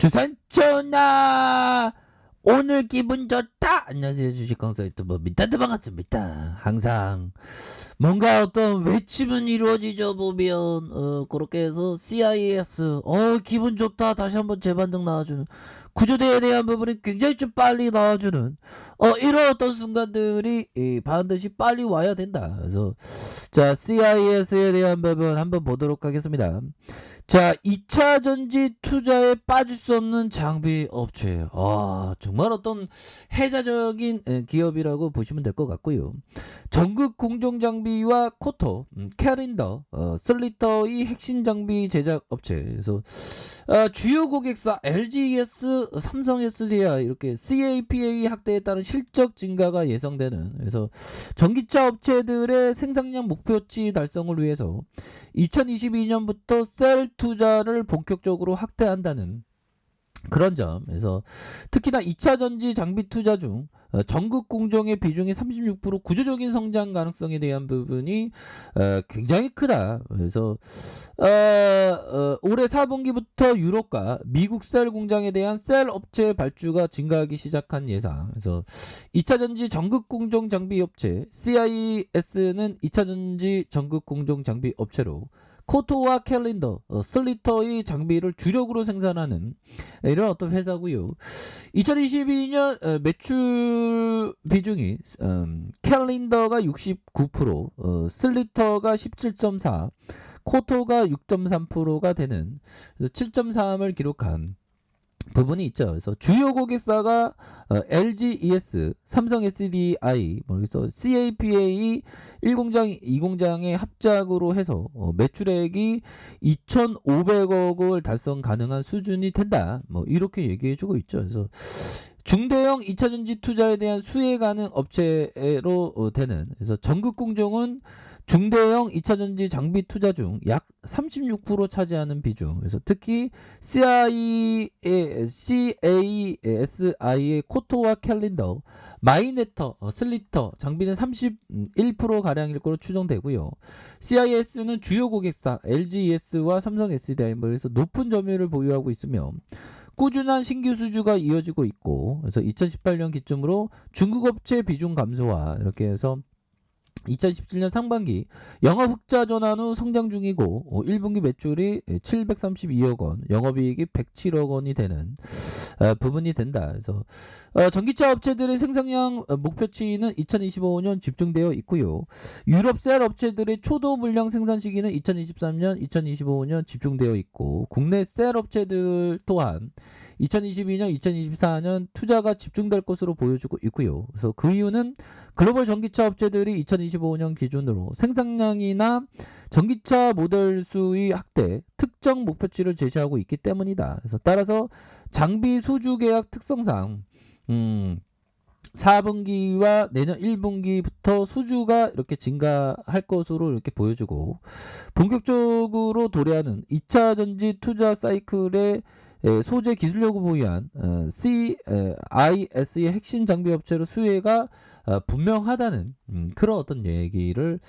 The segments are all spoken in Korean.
주산전화 오늘 기분 좋다. 안녕하세요, 주식강사 유튜버 민타드 반갑습니다. 항상 뭔가 어떤 외침은 이루어지죠. 보면 그렇게 해서 CIS 기분 좋다 다시 한번 재반등 나와주는 구조대에 대한 부분이 굉장히 좀 빨리 나와주는 이런 어떤 순간들이 반드시 빨리 와야 된다. 그래서 자, CIS에 대한 부분 한번 보도록 하겠습니다. 자, 2차 전지 투자에 빠질 수 없는 장비 업체. 정말 어떤 혜자적인 기업이라고 보시면 될 것 같고요. 전극 공정 장비와 코토, 캐린더, 슬리터의 핵심 장비 제작 업체. 그래서 주요 고객사 LGES, 삼성 SDI 이렇게 CAPA 확대에 따른 실적 증가가 예상되는, 그래서 전기차 업체들의 생산량 목표치 달성을 위해서 2022년부터 셀 투자를 본격적으로 확대한다는 그런 점에서, 특히나 2차 전지 장비 투자 중 전극 공정의 비중이 36% 구조적인 성장 가능성에 대한 부분이 굉장히 크다. 그래서 올해 4분기부터 유럽과 미국 셀 공장에 대한 셀 업체 발주가 증가하기 시작한 예상. 그래서 2차 전지 전극 공정 장비 업체 CIS는 2차 전지 전극 공정 장비 업체로 코토와 캘린더, 슬리터의 장비를 주력으로 생산하는 이런 어떤 회사고요. 2022년 매출 비중이 캘린더가 69%, 슬리터가 17.4%, 코토가 6.3%가 되는 7.3을 기록한 부분이 있죠. 그래서 주요 고객사가 LGES, 삼성 SDI, 그래서 CAPA 1공장, 2공장의 합작으로 해서 매출액이 2,500억을 달성 가능한 수준이 된다. 이렇게 얘기해주고 있죠. 그래서 중대형 2차 전지 투자에 대한 수혜 가능 업체로 되는, 그래서 전극 공정은 중대형 2차 전지 장비 투자 중 약 36% 차지하는 비중. 그래서 특히 CASI의 코토와 캘린더, 마이네터, 슬리터 장비는 31%가량일 것으로 추정되고요. CIS는 주요 고객사 LGES와 삼성 SDI에서 높은 점유율을 보유하고 있으며 꾸준한 신규 수주가 이어지고 있고, 그래서 2018년 기점으로 중국 업체 비중 감소와 이렇게 해서 2017년 상반기 영업 흑자 전환 후 성장 중이고 1분기 매출이 732억 원, 영업이익이 107억 원이 되는 부분이 된다. 그래서 전기차 업체들의 생산량 목표치는 2025년 집중되어 있고요. 유럽 셀 업체들의 초도 물량 생산 시기는 2023년, 2025년 집중되어 있고, 국내 셀 업체들 또한 2022년, 2024년 투자가 집중될 것으로 보여지고 있고요. 그래서 그 이유는 글로벌 전기차 업체들이 2025년 기준으로 생산량이나 전기차 모델 수의 확대, 특정 목표치를 제시하고 있기 때문이다. 그래서 따라서 장비 수주 계약 특성상 4분기와 내년 1분기부터 수주가 이렇게 증가할 것으로 이렇게 보여지고, 본격적으로 도래하는 2차 전지 투자 사이클의 소재 기술력을 보유한 CIS의 핵심 장비 업체로 수혜가 분명하다는 그런 어떤 얘기를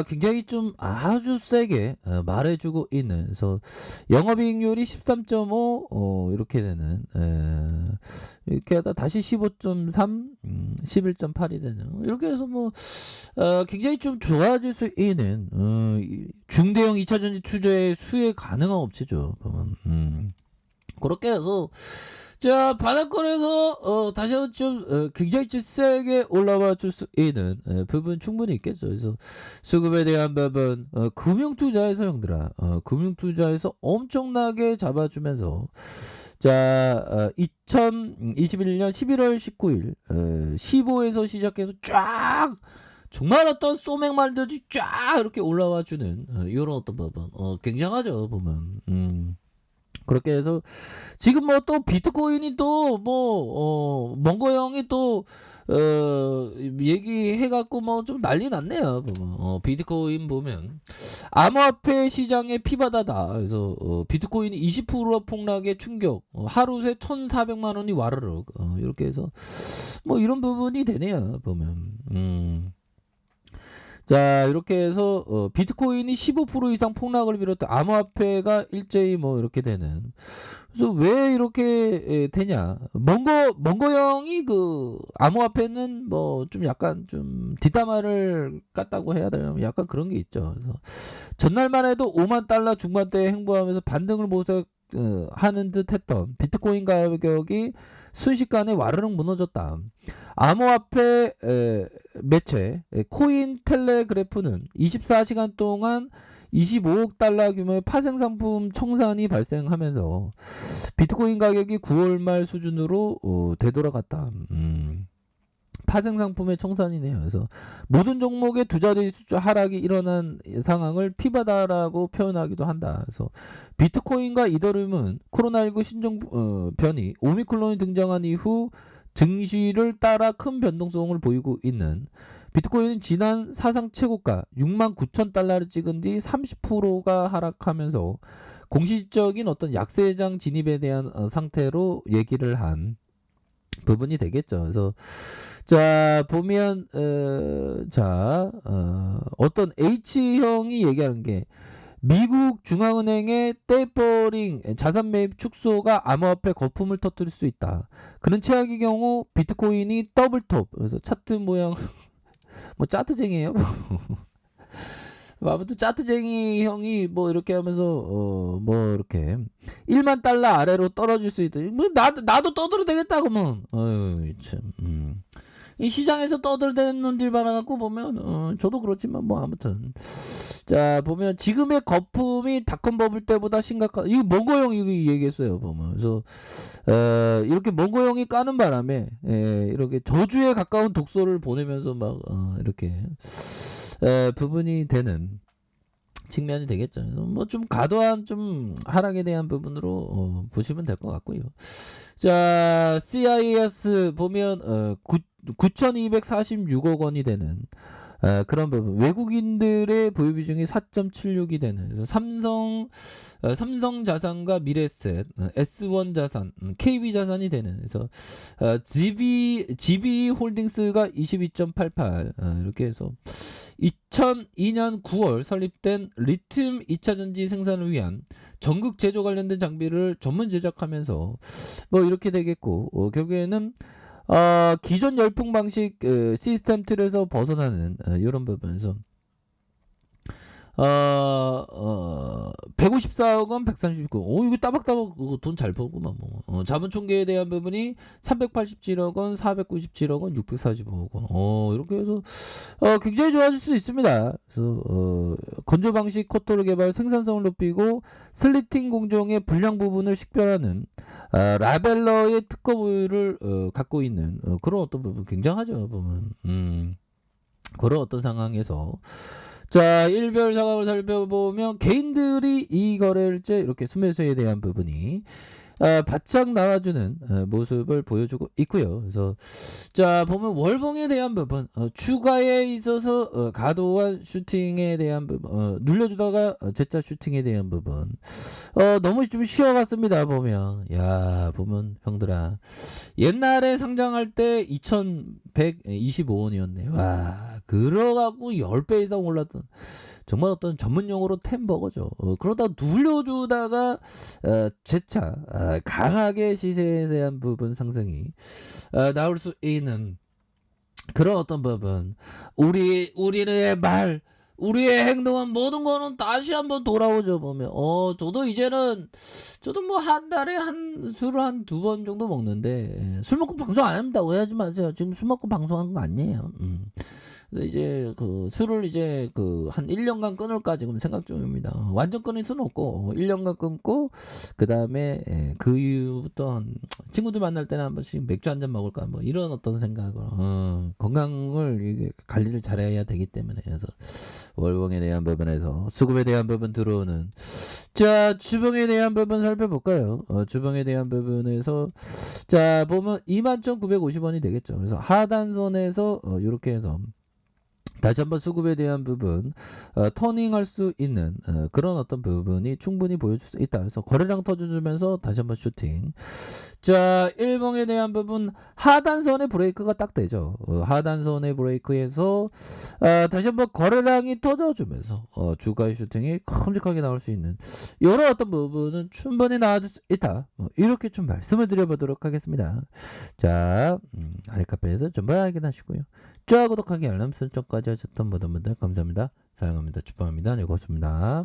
굉장히 좀 아주 세게 말해주고 있는, 그래서 영업이익률이 13.5 이렇게 되는, 이렇게 하다 다시 15.3, 11.8이 되는, 이렇게 해서 굉장히 좀 좋아질 수 있는 중대형 2차 전지 투자에 수혜 가능한 업체죠. 그렇게 해서 자, 바닥권에서 다시 한번 좀 굉장히 좀 세게 올라와 줄 수 있는 부분 충분히 있겠죠. 그래서 수급에 대한 부분, 금융투자에서 형들아, 금융투자에서 엄청나게 잡아주면서, 자, 2021년 11월 19일 15에서 시작해서 쫙 정말 어떤 소맥 말듯이 쫙 이렇게 올라와 주는 이런 어떤 부분 굉장하죠, 보면. 그렇게 해서 지금 또 비트코인이 또 멍거 형이 또 얘기해갖고 좀 난리 났네요. 보면 비트코인 보면 암호화폐 시장의 피바다다. 그래서 비트코인이 20% 폭락의 충격, 하루 새 1,400만 원이 와르르 이렇게 해서 이런 부분이 되네요. 보면 자, 이렇게 해서 비트코인이 15% 이상 폭락을 비롯해 암호화폐가 일제히 뭐 이렇게 되는. 그래서 왜 이렇게 되냐? 멍거 형이 그 암호화폐는 뭐 좀 약간 좀 뒷담화를 깠다고 해야 되나? 약간 그런 게 있죠. 그래서 전날만 해도 5만 달러 중반대에 행보하면서 반등을 모색하는 듯 했던 비트코인 가격이 순식간에 와르륵 무너졌다. 암호화폐 매체 코인 텔레그래프는 24시간 동안 25억 달러 규모의 파생 상품 청산이 발생하면서 비트코인 가격이 9월 말 수준으로 되돌아갔다. 파생 상품의 청산이네요. 그래서 모든 종목의 두 자리 숫자 하락이 일어난 상황을 피바다라고 표현하기도 한다. 그래서 비트코인과 이더리움은 코로나19 신종 변이 오미크론이 등장한 이후 증시를 따라 큰 변동성을 보이고 있는. 비트코인은 지난 사상 최고가 6만 9천 달러를 찍은 뒤 30%가 하락하면서 공식적인 어떤 약세장 진입에 대한 상태로 얘기를 한 부분이 되겠죠. 그래서 자 보면 어떤 H형이 얘기하는 게 미국 중앙은행의 테이퍼링 자산 매입 축소가 암호화폐 거품을 터뜨릴 수 있다. 그런 최악의 경우 비트코인이 더블톱, 그래서 차트 모양 뭐 짜트쟁이에요. 뭐 아무튼 짜트쟁이 형이 뭐 이렇게 하면서 뭐 이렇게 1만 달러 아래로 떨어질 수 있다. 뭐 나도 떠들어도 되겠다 그러면. 어휴 참. 이 시장에서 떠들대는 놈들 많아갖고 보면 저도 그렇지만 뭐 아무튼 자 보면 지금의 거품이 닷컴 버블 때보다 심각한. 이거 몽고 형이 얘기했어요 보면. 그래서 이렇게 몽고 형이 까는 바람에 이렇게 저주에 가까운 독소를 보내면서 막 이렇게 부분이 되는 측면이 되겠죠. 뭐 좀 과도한 좀 하락에 대한 부분으로 보시면 될 것 같고요. 자, CIS 보면 9,246억 원이 되는 그런 부분. 외국인들의 보유 비중이 4.76이 되는. 그래서 삼성 자산과 미래에셋, S1 자산, KB 자산이 되는. 그래서 GB 홀딩스가 22.88 이렇게 해서 2002년 9월 설립된 리튬 2차 전지 생산을 위한 전극 제조 관련된 장비를 전문 제작하면서 뭐 이렇게 되겠고 결국에는 기존 열풍 방식 시스템 틀에서 벗어나는 이런 부분에서 154억 원, 139억. 이거 따박따박 돈 잘 벌구만 뭐. 자본 총계에 대한 부분이 387억 원, 497억 원, 645억 원. 이렇게 해서 굉장히 좋아질 수 있습니다. 그래서 건조 방식 코터를 개발, 생산성을 높이고 슬리팅 공정의 불량 부분을 식별하는 라벨러의 특허 보유를 갖고 있는 그런 어떤 부분 굉장하죠 보면. 그런 어떤 상황에서 자, 일별 상황을 살펴보면 개인들이 이 거래일제 이렇게 순매수에 대한 부분이 바짝 나와주는 모습을 보여주고 있고요. 그래서 자 보면 월봉에 대한 부분 추가에 있어서 과도한 슈팅에 대한 부분 눌려주다가 재차 슈팅에 대한 부분 너무 좀 쉬어갔습니다. 보면 야 보면 형들아 옛날에 상장할 때 2125원이었네. 와 그러갖고 10배 이상 올랐던 정말 어떤 전문 용어로 템버거죠. 그러다 눌려주다가 재차 강하게 시세에 대한 부분 상승이 나올 수 있는 그런 어떤 부분. 우리의 말, 우리의 행동은 모든 거는 다시 한번 돌아오죠 보면. 저도 뭐 한 달에 술을 한 2번 정도 먹는데 술 먹고 방송 안 합니다. 오해하지 마세요. 지금 술 먹고 방송한 거 아니에요. 그래서 이제 그 술을 이제 그 한 1년간 끊을까 지금 생각 중입니다. 완전 끊을 수는 없고 1년간 끊고 그 다음에 그 이후부터 한 친구들 만날 때는 한 번씩 맥주 한 잔 먹을까 뭐 이런 어떤 생각으로 건강을 이게 관리를 잘해야 되기 때문에. 그래서 월봉에 대한 부분에서 수급에 대한 부분 들어오는 자 주봉에 대한 부분 살펴볼까요? 주봉에 대한 부분에서 자 보면 21,950원이 되겠죠. 그래서 하단선에서 이렇게 해서 다시 한번 수급에 대한 부분 터닝할 수 있는 그런 어떤 부분이 충분히 보여줄 수 있다. 그래서 거래량 터져주면서 다시 한번 슈팅. 자, 일봉에 대한 부분 하단선의 브레이크가 딱 되죠. 하단선의 브레이크에서 다시 한번 거래량이 터져주면서 주가의 슈팅이 큼직하게 나올 수 있는 이런 어떤 부분은 충분히 나와줄 수 있다. 이렇게 좀 말씀을 드려보도록 하겠습니다. 자, 아래카페에서 전부 확인하시고요. 좋아요, 구독하기, 알람 설정까지 하셨던 모든 분들 감사합니다. 사랑합니다. 축복합니다. 네, 고맙습니다.